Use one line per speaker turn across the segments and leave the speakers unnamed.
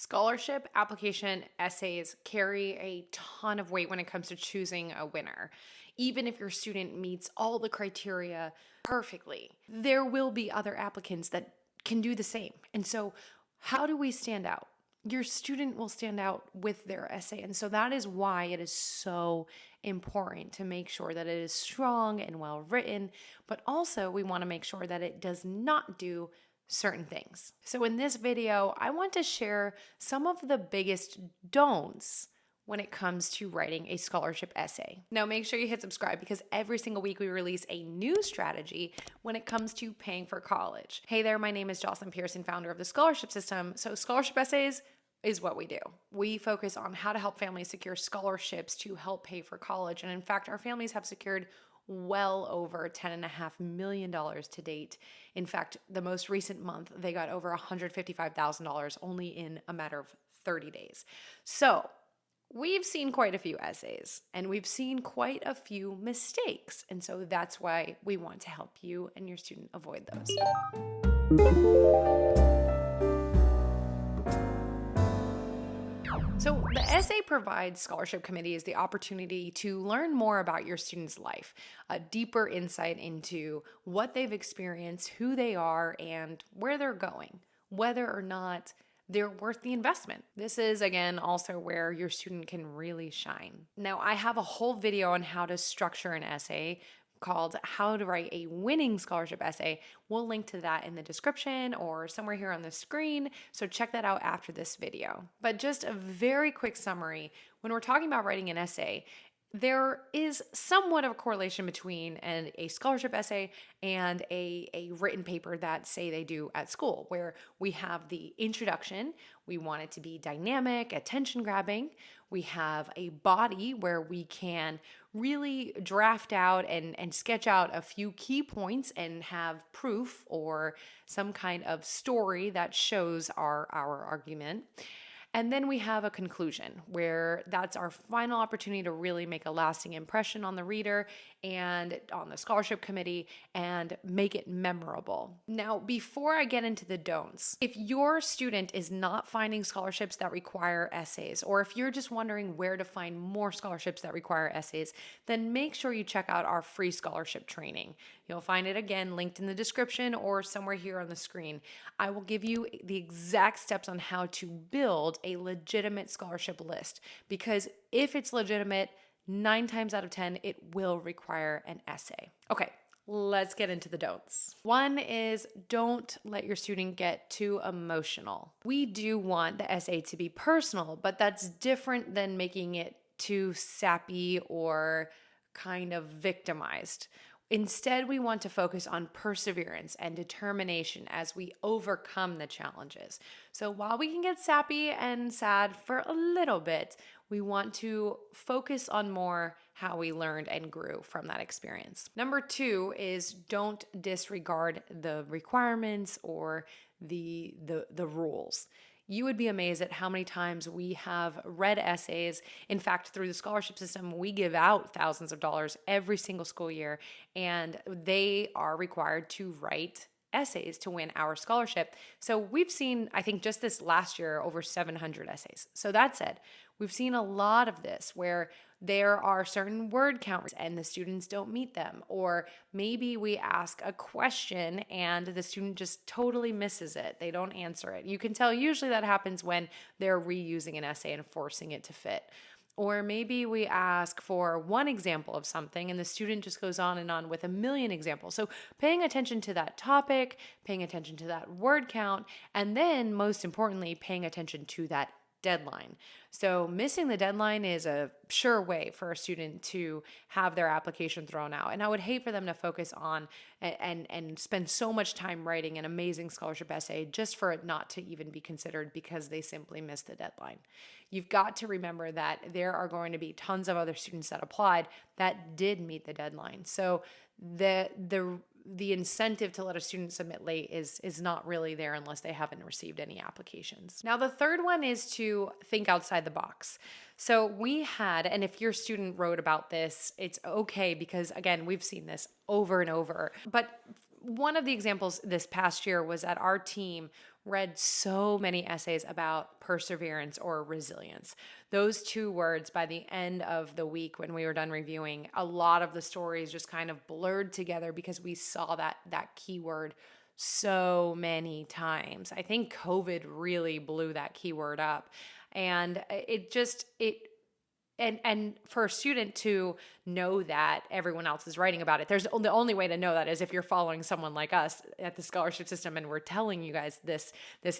Scholarship application essays carry a ton of weight when it comes to choosing a winner. Even if your student meets all the criteria perfectly, there will be other applicants that can do the same. And so, how do we stand out? Your student will stand out with their essay. And so that is why it is so important to make sure that it is strong and well written, but also we want to make sure that it does not do certain things. So in this video, I want to share some of the biggest don'ts when it comes to writing a scholarship essay. Now, make sure you hit subscribe because every single week we release a new strategy when it comes to paying for college. Hey there, my name is Jocelyn Pearson, founder of the Scholarship System. So scholarship essays is what we do. We focus on how to help families secure scholarships to help pay for college. And in fact, our families have secured well over $10.5 million to date. In fact, the most recent month, they got over $155,000 only in a matter of 30 days. So we've seen quite a few essays and we've seen quite a few mistakes. And so that's why we want to help you and your student avoid those. So the essay provides scholarship committees the opportunity to learn more about your student's life, a deeper insight into what they've experienced, who they are, and where they're going, whether or not they're worth the investment. This is, again, also where your student can really shine. Now, I have a whole video on how to structure an essay called How to Write a Winning Scholarship Essay. We'll link to that in the description or somewhere here on the screen, so check that out after this video. But just a very quick summary, when we're talking about writing an essay, there is somewhat of a correlation between a scholarship essay and a written paper that, say, they do at school, where we have the introduction. We want it to be dynamic, attention grabbing. We have a body where we can really draft out and sketch out a few key points and have proof or some kind of story that shows our argument. And then we have a conclusion where that's our final opportunity to really make a lasting impression on the reader and on the scholarship committee and make it memorable. Now, before I get into the don'ts, if your student is not finding scholarships that require essays, or if you're just wondering where to find more scholarships that require essays, then make sure you check out our free scholarship training. You'll find it again linked in the description or somewhere here on the screen. I will give you the exact steps on how to build a legitimate scholarship list, because if it's legitimate, 9 times out of 10, it will require an essay. Okay, let's get into the don'ts. One is don't let your student get too emotional. We do want the essay to be personal, but that's different than making it too sappy or kind of victimized. Instead, we want to focus on perseverance and determination as we overcome the challenges. So while we can get sappy and sad for a little bit, we want to focus on more how we learned and grew from that experience. Number 2 is don't disregard the requirements or the rules. You would be amazed at how many times we have read essays. In fact, through the scholarship system, we give out thousands of dollars every single school year, and they are required to write essays to win our scholarship. So we've seen, I think just this last year, over 700 essays. So that said, we've seen a lot of this where there are certain word counts and the students don't meet them. Or maybe we ask a question and the student just totally misses it. They don't answer it. You can tell usually that happens when they're reusing an essay and forcing it to fit. Or maybe we ask for one example of something and the student just goes on and on with a million examples. So paying attention to that topic, paying attention to that word count, and then most importantly, paying attention to that deadline. So missing the deadline is a sure way for a student to have their application thrown out. And I would hate for them to focus on and spend so much time writing an amazing scholarship essay just for it not to even be considered because they simply missed the deadline. You've got to remember that there are going to be tons of other students that applied that did meet the deadline. So the incentive to let a student submit late is not really there unless they haven't received any applications. Now, the third one is to think outside the box. So we had, and if your student wrote about this, it's okay because, again, we've seen this over and over. But one of the examples this past year was that our team read so many essays about perseverance or resilience. Those two words, by the end of the week when we were done reviewing, a lot of the stories just kind of blurred together because we saw that keyword so many times. I think COVID really blew that keyword up. And and for a student to know that everyone else is writing about it, the only way to know that is if you're following someone like us at the scholarship system and we're telling you guys this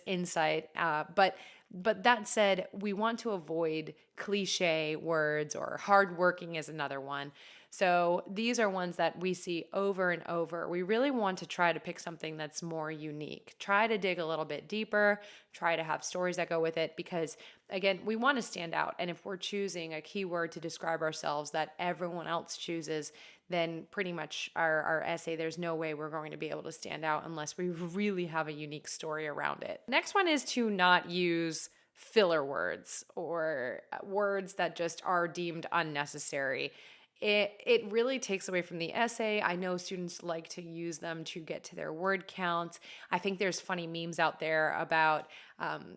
insight. But that said, we want to avoid cliche words, or hardworking is another one. So these are ones that we see over and over. We really want to try to pick something that's more unique. Try to dig a little bit deeper, try to have stories that go with it, because again, we want to stand out. And if we're choosing a keyword to describe ourselves that everyone else chooses, then pretty much our essay, there's no way we're going to be able to stand out unless we really have a unique story around it. Next one is to not use filler words, or words that just are deemed unnecessary. It really takes away from the essay. I know students like to use them to get to their word count. I think there's funny memes out there about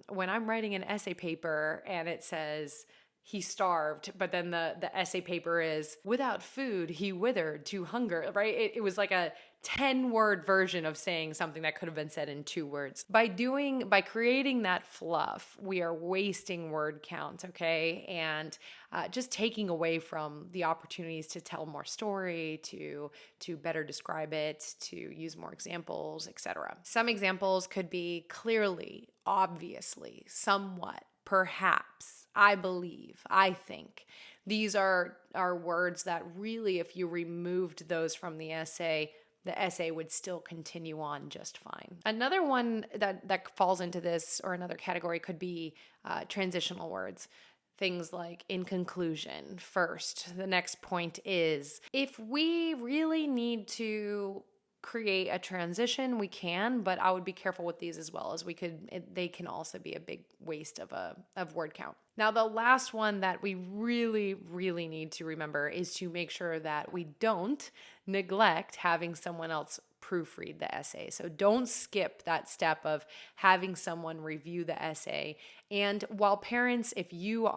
when I'm writing an essay paper and it says he starved, but then the essay paper is without food, he withered to hunger, right? It was like a 10-word version of saying something that could have been said in 2 words. By creating that fluff, we are wasting word count, okay? And just taking away from the opportunities to tell more story, to better describe it, to use more examples, etc. Some examples could be clearly, obviously, somewhat, perhaps, I believe, I think. These are words that really, if you removed those from the essay would still continue on just fine. Another one that falls into this, or another category, could be transitional words. Things like in conclusion, first, the next point is. If we really need to create a transition, we can, but I would be careful with these as well, as they can also be a big waste of word count. Now, the last one that we really, really need to remember is to make sure that we don't neglect having someone else proofread the essay. So don't skip that step of having someone review the essay. And while parents, if you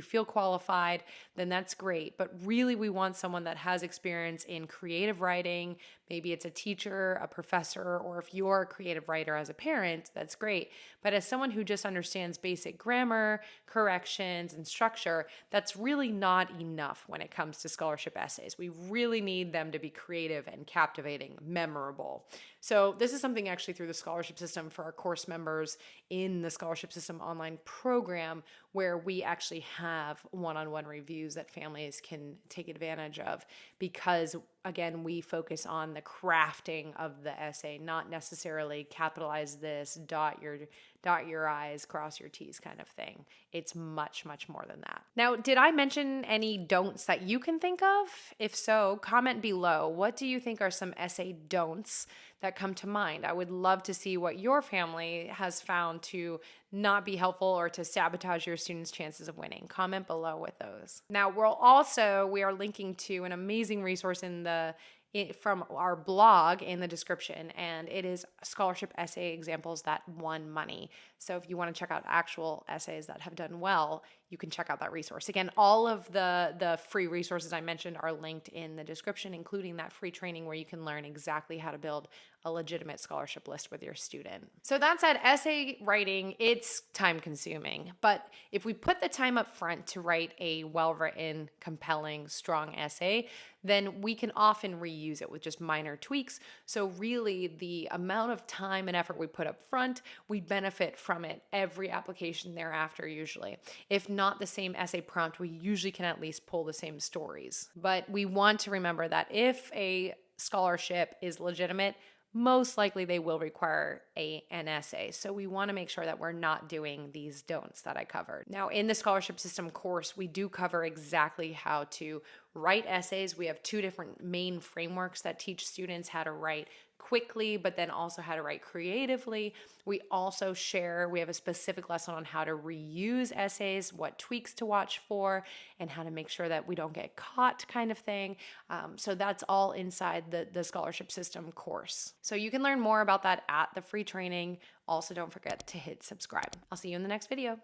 feel qualified, then that's great. But really, we want someone that has experience in creative writing. Maybe it's a teacher, a professor, or if you're a creative writer as a parent, that's great. But as someone who just understands basic grammar, corrections, and structure, that's really not enough when it comes to scholarship essays. We really need them to be creative and captivating, memorable. So this is something actually through the scholarship system for our course members in the scholarship system online program, where we actually have one-on-one reviews that families can take advantage of, because again, we focus on the crafting of the essay, not necessarily capitalize this, dot your I's, cross your T's kind of thing. It's much, much more than that. Now, did I mention any don'ts that you can think of? If so, comment below. What do you think are some essay don'ts that come to mind? I would love to see what your family has found to not be helpful or to sabotage your students' chances of winning. Comment below with those. Now, we are linking to an amazing resource from our blog in the description, and it is scholarship essay examples that won money. So if you want to check out actual essays that have done well, you can check out that resource. Again, all of the free resources I mentioned are linked in the description, including that free training where you can learn exactly how to build a legitimate scholarship list with your student. So that said, essay writing, it's time consuming, but if we put the time up front to write a well-written, compelling, strong essay, then we can often reuse it with just minor tweaks. So really, the amount of time and effort we put up front, we benefit from it every application thereafter usually. If not the same essay prompt, we usually can at least pull the same stories. But we want to remember that if a scholarship is legitimate, most likely they will require an essay. So we want to make sure that we're not doing these don'ts that I covered. Now, in the scholarship system course, we do cover exactly how to write essays. We have 2 different main frameworks that teach students how to write quickly, but then also how to write creatively. We also we have a specific lesson on how to reuse essays, what tweaks to watch for, and how to make sure that we don't get caught, kind of thing. So that's all inside the scholarship system course. So you can learn more about that at the free training. Also, don't forget to hit subscribe. I'll see you in the next video.